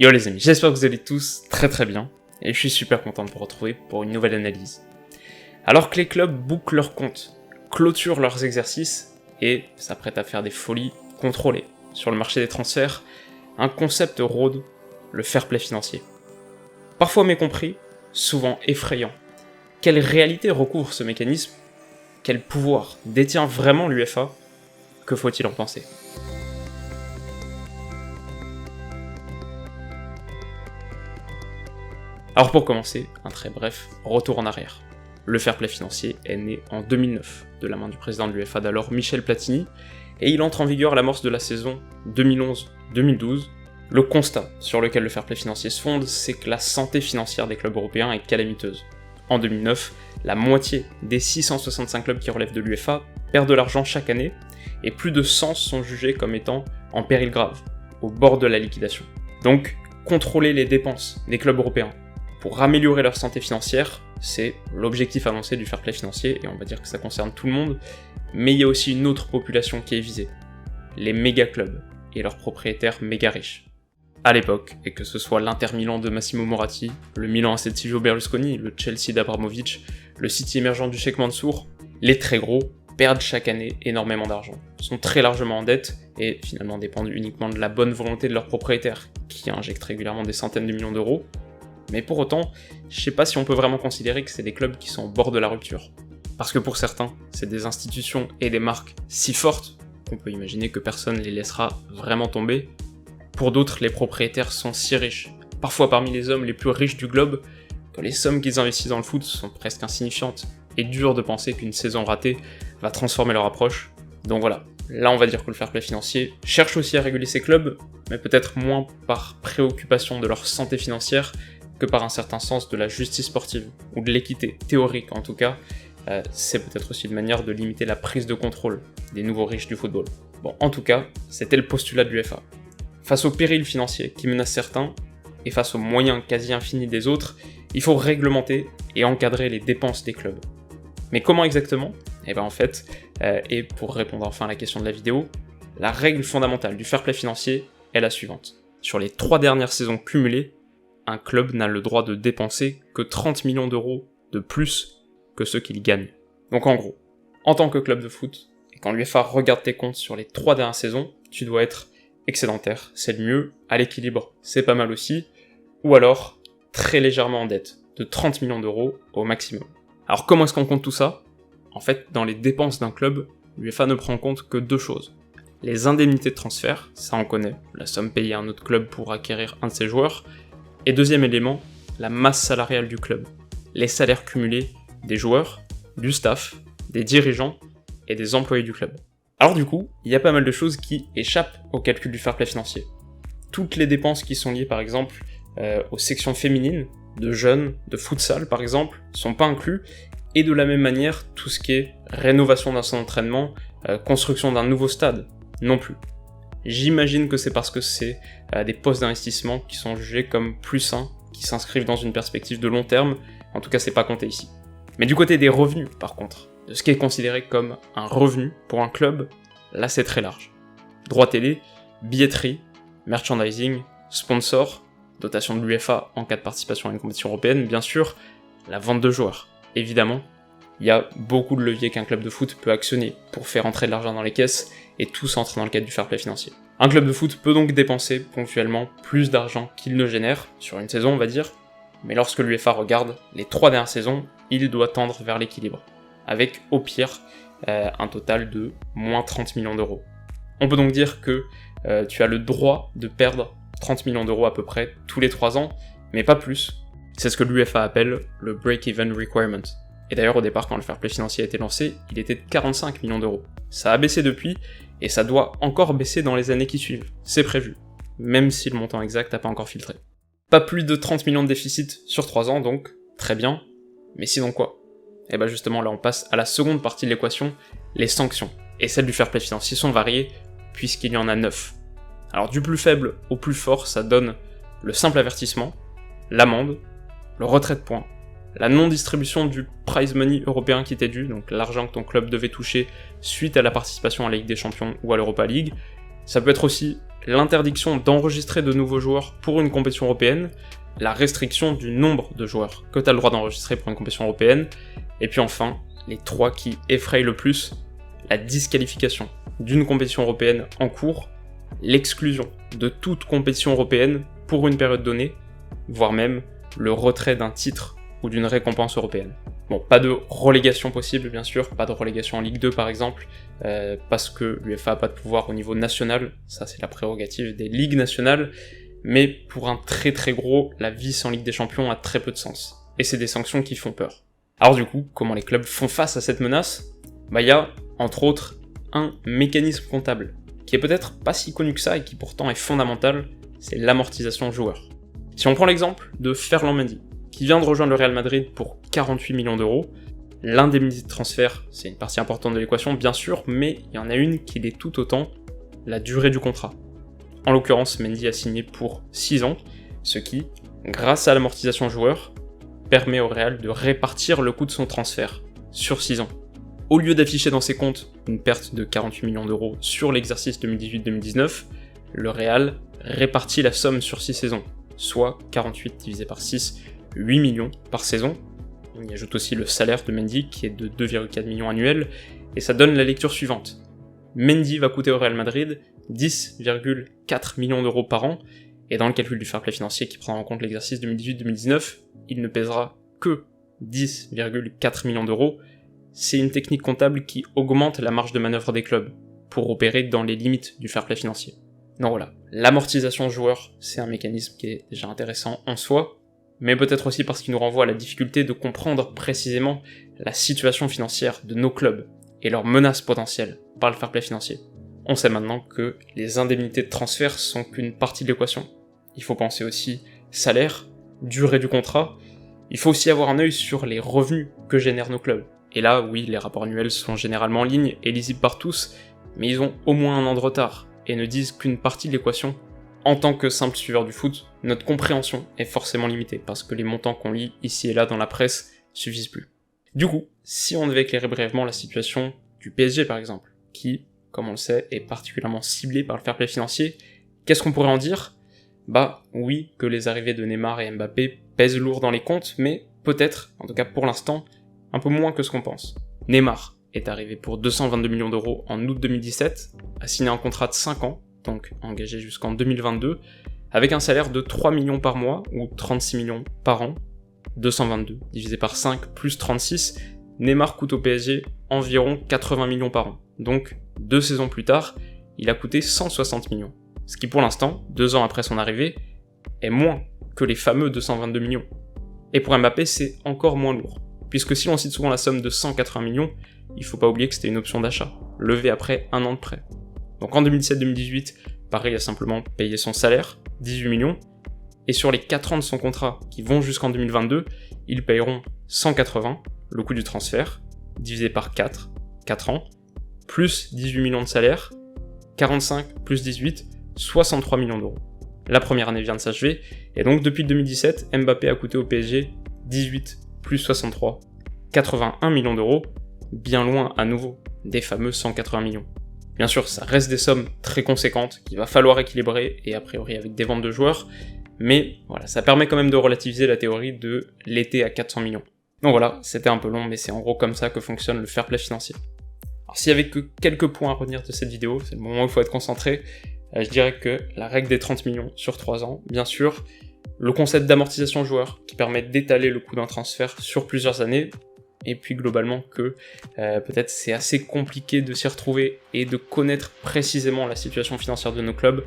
Yo les amis, j'espère que vous allez tous très bien, et je suis super content de vous retrouver pour une nouvelle analyse. Alors que les clubs bouclent leurs comptes, clôturent leurs exercices, et s'apprêtent à faire des folies contrôlées sur le marché des transferts, un concept rôde, le fair play financier. Parfois mécompris, souvent effrayant. Quelle réalité recouvre ce mécanisme? Quel pouvoir détient vraiment l'UEFA? Que faut-il en penser? Alors pour commencer, un très bref retour en arrière. Le fair play financier est né en 2009, de la main du président de l'UEFA d'alors Michel Platini, et il entre en vigueur à l'amorce de la saison 2011-2012. Le constat sur lequel le fair play financier se fonde, c'est que la santé financière des clubs européens est calamiteuse. En 2009, la moitié des 665 clubs qui relèvent de l'UEFA perdent de l'argent chaque année, et plus de 100 sont jugés comme étant en péril grave, au bord de la liquidation. Donc, contrôler les dépenses des clubs européens pour améliorer leur santé financière, c'est l'objectif annoncé du fair play financier, et on va dire que ça concerne tout le monde, mais il y a aussi une autre population qui est visée, les méga clubs et leurs propriétaires méga riches. À l'époque, et que ce soit l'Inter Milan de Massimo Moratti, le Milan AC de Silvio Berlusconi, le Chelsea d'Abramovich, le City émergent du Sheikh Mansour, les très gros perdent chaque année énormément d'argent, sont très largement en dette, et finalement dépendent uniquement de la bonne volonté de leurs propriétaires, qui injectent régulièrement des centaines de millions d'euros. Mais pour autant, je sais pas si on peut vraiment considérer que c'est des clubs qui sont au bord de la rupture. Parce que pour certains, c'est des institutions et des marques si fortes qu'on peut imaginer que personne les laissera vraiment tomber. Pour d'autres, les propriétaires sont si riches, parfois parmi les hommes les plus riches du globe, que les sommes qu'ils investissent dans le foot sont presque insignifiantes, et dur de penser qu'une saison ratée va transformer leur approche. Donc voilà, là on va dire que le fair play financier cherche aussi à réguler ces clubs, mais peut-être moins par préoccupation de leur santé financière, que par un certain sens de la justice sportive, ou de l'équité théorique en tout cas. C'est peut-être aussi une manière de limiter la prise de contrôle des nouveaux riches du football. Bon, en tout cas, c'était le postulat de l'UEFA. Face aux périls financiers qui menacent certains, et face aux moyens quasi infinis des autres, il faut réglementer et encadrer les dépenses des clubs. Mais comment exactement? En fait, et pour répondre enfin à la question de la vidéo, la règle fondamentale du fair play financier est la suivante. Sur les 3 dernières saisons cumulées, un club n'a le droit de dépenser que 30 millions d'euros de plus que ceux qu'il gagne. Donc en gros, en tant que club de foot, et quand l'UEFA regarde tes comptes sur les 3 dernières saisons, tu dois être excédentaire, c'est le mieux, à l'équilibre, c'est pas mal aussi, ou alors très légèrement en dette, de 30 millions d'euros au maximum. Alors comment est-ce qu'on compte tout ça? En fait, dans les dépenses d'un club, l'UEFA ne prend en compte que 2 choses. Les indemnités de transfert, ça on connaît, la somme payée à un autre club pour acquérir un de ses joueurs, et deuxième élément, la masse salariale du club, les salaires cumulés des joueurs, du staff, des dirigeants et des employés du club. Alors du coup, il y a pas mal de choses qui échappent au calcul du fair play financier. Toutes les dépenses qui sont liées par exemple aux sections féminines, de jeunes, de futsal par exemple, sont pas inclus, et de la même manière, tout ce qui est rénovation d'un centre d'entraînement, construction d'un nouveau stade, non plus. J'imagine que c'est parce que c'est des postes d'investissement qui sont jugés comme plus sains, qui s'inscrivent dans une perspective de long terme, en tout cas c'est pas compté ici. Mais du côté des revenus par contre, de ce qui est considéré comme un revenu pour un club, là c'est très large. Droits télé, billetterie, merchandising, sponsors, dotation de l'UEFA en cas de participation à une compétition européenne, bien sûr, la vente de joueurs, évidemment. Il y a beaucoup de leviers qu'un club de foot peut actionner pour faire entrer de l'argent dans les caisses, et tout entre dans le cadre du fair play financier. Un club de foot peut donc dépenser ponctuellement plus d'argent qu'il ne génère, sur une saison on va dire, mais lorsque l'UEFA regarde les 3 dernières saisons, il doit tendre vers l'équilibre, avec au pire un total de moins 30 millions d'euros. On peut donc dire que tu as le droit de perdre 30 millions d'euros à peu près tous les 3 ans, mais pas plus. C'est ce que l'UEFA appelle le break-even requirement. Et d'ailleurs au départ quand le fair play financier a été lancé, il était de 45 millions d'euros. Ça a baissé depuis, et ça doit encore baisser dans les années qui suivent, c'est prévu, même si le montant exact n'a pas encore filtré. Pas plus de 30 millions de déficit sur 3 ans donc, très bien, mais sinon quoi? Justement là on passe à la seconde partie de l'équation, les sanctions, et celles du fair play financier sont variées, puisqu'il y en a 9. Alors du plus faible au plus fort, ça donne le simple avertissement, l'amende, le retrait de points, la non-distribution du prize money européen qui t'est dû, donc l'argent que ton club devait toucher suite à la participation à la Ligue des Champions ou à l'Europa League. Ça peut être aussi l'interdiction d'enregistrer de nouveaux joueurs pour une compétition européenne, la restriction du nombre de joueurs que tu as le droit d'enregistrer pour une compétition européenne, et puis enfin, les 3 qui effrayent le plus, la disqualification d'une compétition européenne en cours, l'exclusion de toute compétition européenne pour une période donnée, voire même le retrait d'un titre ou d'une récompense européenne. Bon, pas de relégation possible bien sûr, pas de relégation en Ligue 2 par exemple, parce que l'UEFA n'a pas de pouvoir au niveau national, ça c'est la prérogative des ligues nationales, mais pour un très très gros, la vis en Ligue des Champions a très peu de sens, et c'est des sanctions qui font peur. Alors du coup, comment les clubs font face à cette menace ? Il y a, entre autres, un mécanisme comptable, qui est peut-être pas si connu que ça et qui pourtant est fondamental, c'est l'amortisation joueur. Si on prend l'exemple de Ferland Mendy, qui vient de rejoindre le Real Madrid pour 48 millions d'euros, l'indemnité de transfert, c'est une partie importante de l'équation bien sûr, mais il y en a une qui l'est tout autant, la durée du contrat. En l'occurrence, Mendy a signé pour 6 ans, ce qui, grâce à l'amortisation joueur, permet au Real de répartir le coût de son transfert sur 6 ans. Au lieu d'afficher dans ses comptes une perte de 48 millions d'euros sur l'exercice 2018-2019, le Real répartit la somme sur 6 saisons, soit 48 divisé par 6, 8 millions par saison. On y ajoute aussi le salaire de Mendy qui est de 2,4 millions annuels, et ça donne la lecture suivante. Mendy va coûter au Real Madrid 10,4 millions d'euros par an, et dans le calcul du fair play financier qui prend en compte l'exercice 2018-2019, il ne pèsera que 10,4 millions d'euros. C'est une technique comptable qui augmente la marge de manœuvre des clubs, pour opérer dans les limites du fair play financier. Donc voilà, l'amortisation joueur, c'est un mécanisme qui est déjà intéressant en soi, mais peut-être aussi parce qu'il nous renvoie à la difficulté de comprendre précisément la situation financière de nos clubs, et leurs menaces potentielles par le fair play financier. On sait maintenant que les indemnités de transfert sont qu'une partie de l'équation. Il faut penser aussi salaire, durée du contrat, il faut aussi avoir un œil sur les revenus que génèrent nos clubs. Et là, oui, les rapports annuels sont généralement en ligne et lisibles par tous, mais ils ont au moins un an de retard, et ne disent qu'une partie de l'équation. En tant que simple suiveur du foot, notre compréhension est forcément limitée, parce que les montants qu'on lit ici et là dans la presse suffisent plus. Du coup, si on devait éclairer brièvement la situation du PSG par exemple, qui, comme on le sait, est particulièrement ciblé par le fair play financier, qu'est-ce qu'on pourrait en dire ? Oui, que les arrivées de Neymar et Mbappé pèsent lourd dans les comptes, mais peut-être, en tout cas pour l'instant, un peu moins que ce qu'on pense. Neymar est arrivé pour 222 millions d'euros en août 2017, a signé un contrat de 5 ans, donc engagé jusqu'en 2022, avec un salaire de 3 millions par mois, ou 36 millions par an, 222 divisé par 5 plus 36, Neymar coûte au PSG environ 80 millions par an. Donc, 2 saisons plus tard, il a coûté 160 millions. Ce qui pour l'instant, 2 ans après son arrivée, est moins que les fameux 222 millions. Et pour Mbappé, c'est encore moins lourd, puisque si l'on cite souvent la somme de 180 millions, il faut pas oublier que c'était une option d'achat, levée après 1 an de prêt. Donc en 2017-2018, Paris a simplement payé son salaire, 18 millions, et sur les 4 ans de son contrat, qui vont jusqu'en 2022, ils payeront 180, le coût du transfert, divisé par 4 ans, plus 18 millions de salaire, 45 plus 18, 63 millions d'euros. La première année vient de s'achever, et donc depuis 2017, Mbappé a coûté au PSG 18 plus 63, 81 millions d'euros, bien loin à nouveau des fameux 180 millions. Bien sûr, ça reste des sommes très conséquentes qu'il va falloir équilibrer, et a priori avec des ventes de joueurs, mais voilà, ça permet quand même de relativiser la théorie de l'été à 400 millions. Donc voilà, c'était un peu long, mais c'est en gros comme ça que fonctionne le fair play financier. Alors s'il y avait que quelques points à retenir de cette vidéo, c'est le moment où il faut être concentré, je dirais que la règle des 30 millions sur 3 ans, bien sûr, le concept d'amortisation joueur qui permet d'étaler le coût d'un transfert sur plusieurs années, et puis globalement que peut-être c'est assez compliqué de s'y retrouver et de connaître précisément la situation financière de nos clubs,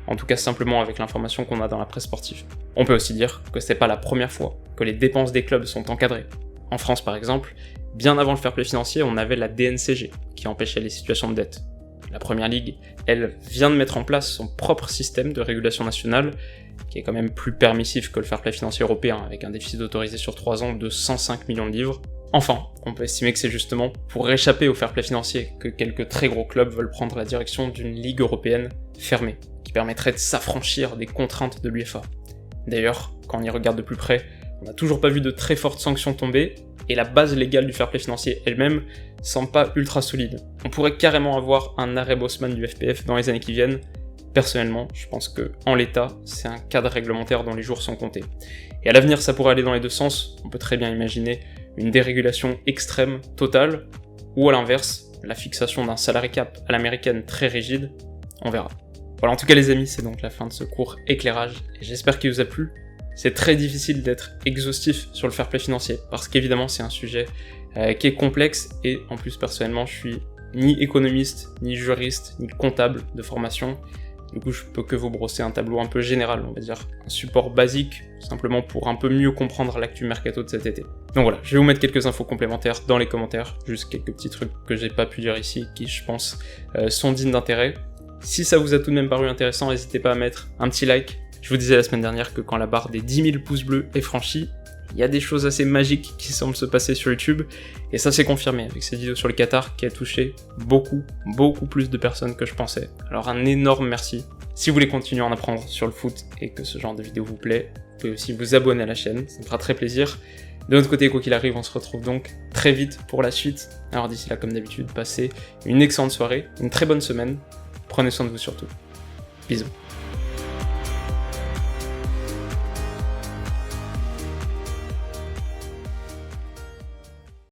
en tout cas simplement avec l'information qu'on a dans la presse sportive. On peut aussi dire que c'est pas la première fois que les dépenses des clubs sont encadrées. En France par exemple, bien avant le fair play financier, on avait la DNCG qui empêchait les situations de dette. La Première Ligue, elle, vient de mettre en place son propre système de régulation nationale, qui est quand même plus permissif que le fair play financier européen, avec un déficit autorisé sur 3 ans de 105 millions de livres. Enfin, on peut estimer que c'est justement pour échapper au fair play financier que quelques très gros clubs veulent prendre la direction d'une ligue européenne fermée, qui permettrait de s'affranchir des contraintes de l'UEFA. D'ailleurs, quand on y regarde de plus près, on n'a toujours pas vu de très fortes sanctions tomber, et la base légale du fair play financier elle-même semble pas ultra solide. On pourrait carrément avoir un arrêt Bosman du FPF dans les années qui viennent, Personnellement, je pense que en l'état, c'est un cadre réglementaire dont les jours sont comptés. Et à l'avenir, ça pourrait aller dans les deux sens. On peut très bien imaginer une dérégulation extrême, totale, ou à l'inverse, la fixation d'un salary cap à l'américaine très rigide. On verra. Voilà, en tout cas les amis, c'est donc la fin de ce court éclairage, et j'espère qu'il vous a plu. C'est très difficile d'être exhaustif sur le fair play financier, parce qu'évidemment c'est un sujet qui est complexe, et en plus personnellement je suis ni économiste, ni juriste, ni comptable de formation. Du coup, je peux que vous brosser un tableau un peu général, on va dire, un support basique, simplement pour un peu mieux comprendre l'actu mercato de cet été. Donc voilà, je vais vous mettre quelques infos complémentaires dans les commentaires, juste quelques petits trucs que j'ai pas pu dire ici, qui je pense sont dignes d'intérêt. Si ça vous a tout de même paru intéressant, n'hésitez pas à mettre un petit like. Je vous disais la semaine dernière que quand la barre des 10 000 pouces bleus est franchie, il y a des choses assez magiques qui semblent se passer sur YouTube, et ça s'est confirmé avec cette vidéo sur le Qatar qui a touché beaucoup plus de personnes que je pensais. Alors un énorme merci. Si vous voulez continuer à en apprendre sur le foot et que ce genre de vidéo vous plaît, vous pouvez aussi vous abonner à la chaîne, ça me fera très plaisir. De notre côté, quoi qu'il arrive, on se retrouve donc très vite pour la suite. Alors d'ici là, comme d'habitude, passez une excellente soirée, une très bonne semaine, prenez soin de vous surtout. Bisous.